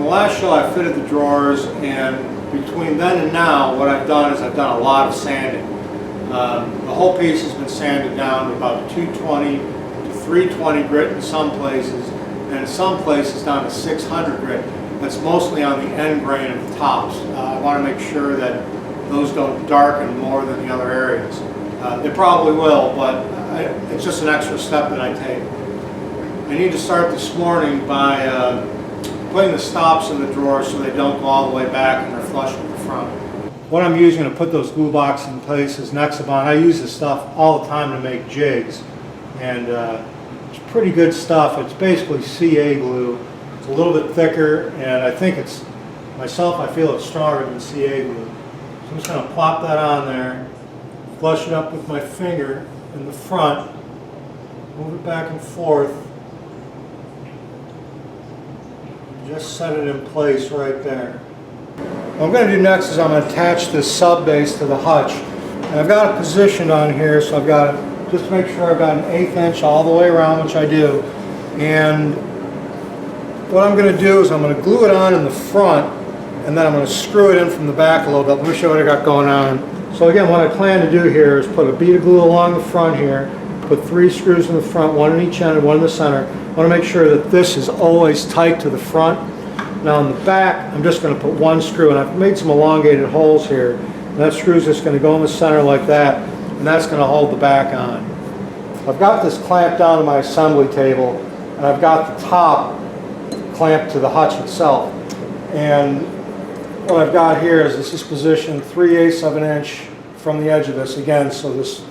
the last show I fitted the drawers, and between then and now what I've done is I've done a lot of sanding. The whole piece has been sanded down to about 220 to 320 grit in some places, and in some places down to 600 grit. That's mostly on the end grain of the tops. I want to make sure that those don't darken more than the other areas. They probably will, but it's just an extra step that I take. I need to start this morning by putting the stops in the drawers so they don't go all the way back and they're flush with the front. What I'm using to put those glue boxes in place is Nexabond. I use this stuff all the time to make jigs, and it's pretty good stuff. It's basically CA glue. It's a little bit thicker, and I think it's, myself, I feel it's stronger than CA glue. So I'm just going to plop that on there, flush it up with my finger in the front, move it back and forth, just set it in place right there. What I'm going to do next is I'm going to attach this sub base to the hutch. And I've got it positioned on here, so I've got it, just to make sure I've got an 1/8 inch all the way around, which I do. And what I'm going to do is I'm going to glue it on in the front, and then I'm going to screw it in from the back a little bit. Let me show you what I got going on. So again, what I plan to do here is put a bead of glue along the front here, put 3 screws in the front, 1 in each end and 1 in the center. I want to make sure that this is always tight to the front. Now on the back, I'm just going to put 1 screw, and I've made some elongated holes here. And that screw is just going to go in the center like that, and that's going to hold the back on. I've got this clamped down to my assembly table, and I've got the top clamped to the hutch itself. And what I've got here is this is positioned 3/8 of an inch from the edge of this again, so this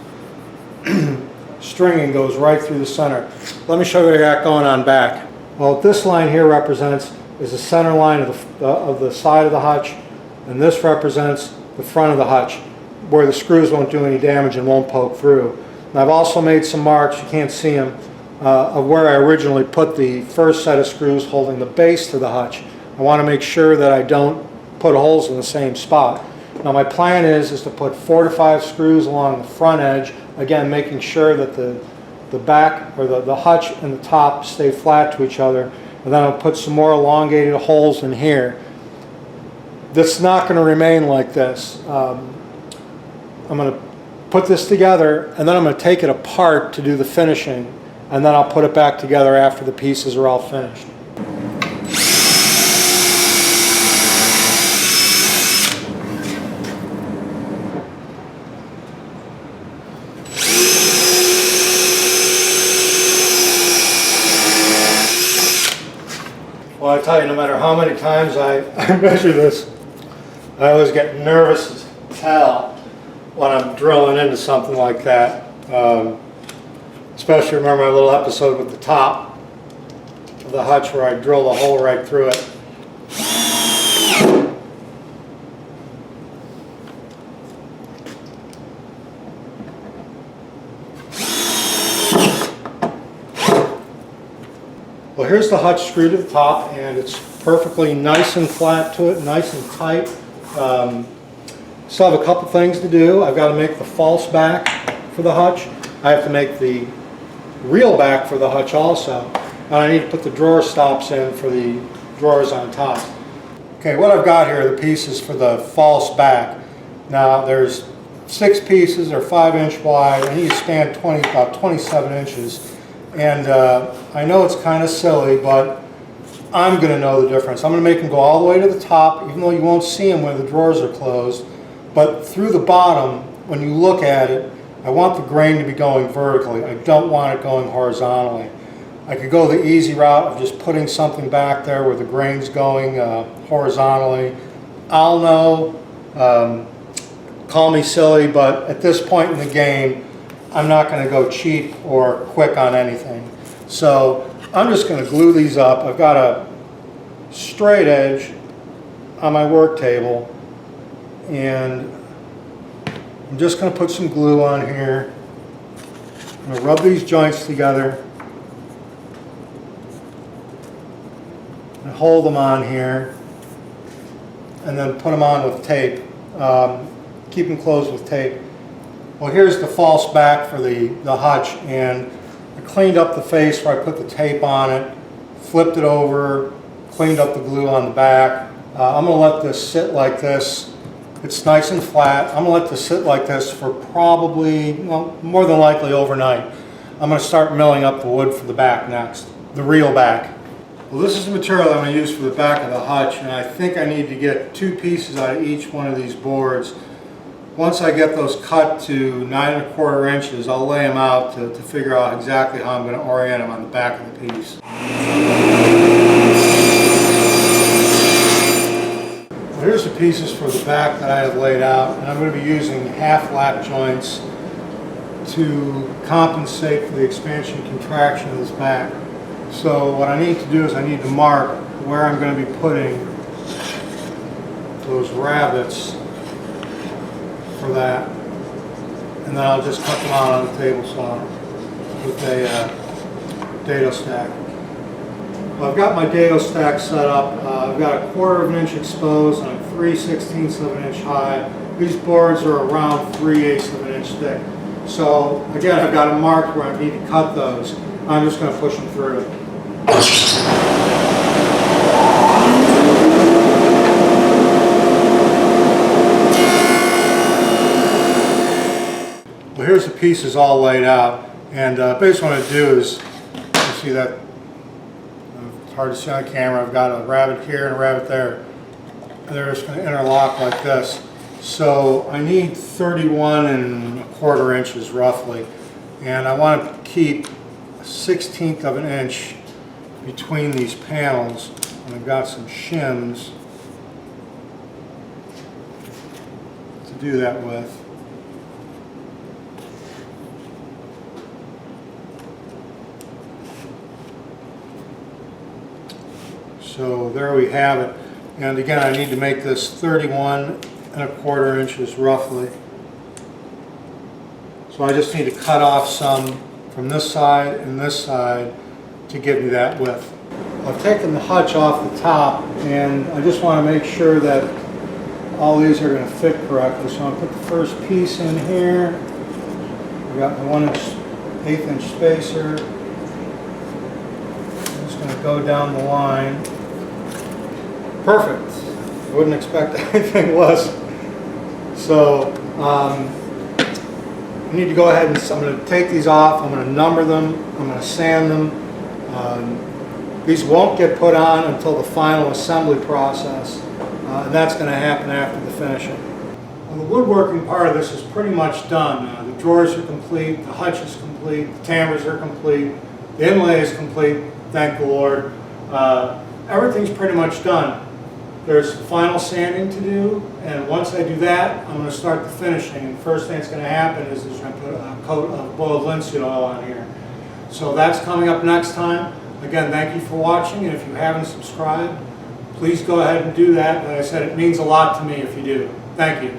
stringing goes right through the center. Let me show you what I got going on back. Well, what this line here represents is the center line of the side of the hutch, and this represents the front of the hutch, where the screws won't do any damage and won't poke through. And I've also made some marks, you can't see them, of where I originally put the first set of screws holding the base to the hutch. I want to make sure that I don't put holes in the same spot. Now my plan is to put 4 to 5 screws along the front edge, again making sure that the back or the hutch and the top stay flat to each other. And then I'll put some more elongated holes in here. This is not going to remain like this. I'm going to put this together, and then I'm going to take it apart to do the finishing, and then I'll put it back together after the pieces are all finished. Well, I tell you, no matter how many times I measure this, I always get nervous as hell when I'm drilling into something like that. Especially remember my little episode with the top of the hutch where I drilled a hole right through it. Well, here's the hutch screw to the top, and it's perfectly nice and flat to it, nice and tight. Still have a couple things to do. I've got to make the false back for the hutch. I have to make the real back for the hutch also. And I need to put the drawer stops in for the drawers on top. Okay, what I've got here are the pieces for the false back. Now there's 6 pieces, they're 5-inch wide, and these span about 27 inches. And I know it's kind of silly, but I'm going to know the difference. I'm going to make them go all the way to the top, even though you won't see them when the drawers are closed. But through the bottom, when you look at it, I want the grain to be going vertically. I don't want it going horizontally. I could go the easy route of just putting something back there where the grain's going horizontally. I'll know, call me silly, but at this point in the game, I'm not going to go cheap or quick on anything. So I'm just going to glue these up. I've got a straight edge on my work table, and I'm just going to put some glue on here. I'm going to rub these joints together and hold them on here, and then put them on with tape. Keep them closed with tape. Well, here's the false back for the hutch, and I cleaned up the face where I put the tape on it, flipped it over, cleaned up the glue on the back. I'm going to let this sit like this. It's nice and flat. I'm going to let this sit like this for probably, well, more than likely overnight. I'm going to start milling up the wood for the back next, the real back. Well, this is the material I'm going to use for the back of the hutch, and I think I need to get 2 pieces out of each one of these boards. Once I get those cut to 9 1/4 inches, I'll lay them out to figure out exactly how I'm going to orient them on the back of the piece. Well, here's the pieces for the back that I have laid out, and I'm going to be using half lap joints to compensate for the expansion and contraction of this back. So what I need to do is I need to mark where I'm going to be putting those rabbets for that, and then I'll just cut them out on the table saw with a dado stack. Well, I've got my dado stack set up. I've got 1/4 inch exposed and I'm 3/16 of an inch high. These boards are around 3/8 of an inch thick. So again, I've got them marked where I need to cut those. I'm just going to push them through. Well, here's the pieces all laid out, and basically what I do is, you see that, it's hard to see on camera, I've got a rabbet here and a rabbet there. They're just going to interlock like this. So I need 31 1/4 inches roughly, and I want to keep 1/16 of an inch between these panels, and I've got some shims to do that with. So there we have it, and again I need to make this 31 1/4 inches roughly. So I just need to cut off some from this side and this side to give me that width. I've taken the hutch off the top, and I just want to make sure that all these are going to fit correctly. So I'm going to put the first piece in here. I've got my 1/8 inch spacer. I'm just going to go down the line. Perfect. I wouldn't expect anything less. So I need to go ahead and I'm going to take these off. I'm going to number them. I'm going to sand them. These won't get put on until the final assembly process, and that's going to happen after the finishing. Well, the woodworking part of this is pretty much done. The drawers are complete, the hutch is complete, the timbers are complete, the inlay is complete, thank the Lord. Everything's pretty much done. There's final sanding to do, and once I do that, I'm going to start the finishing. And the first thing that's going to happen is I'm going to put a coat of boiled linseed oil on here. So that's coming up next time. Again, thank you for watching, and if you haven't subscribed, please go ahead and do that. Like I said, it means a lot to me if you do. Thank you.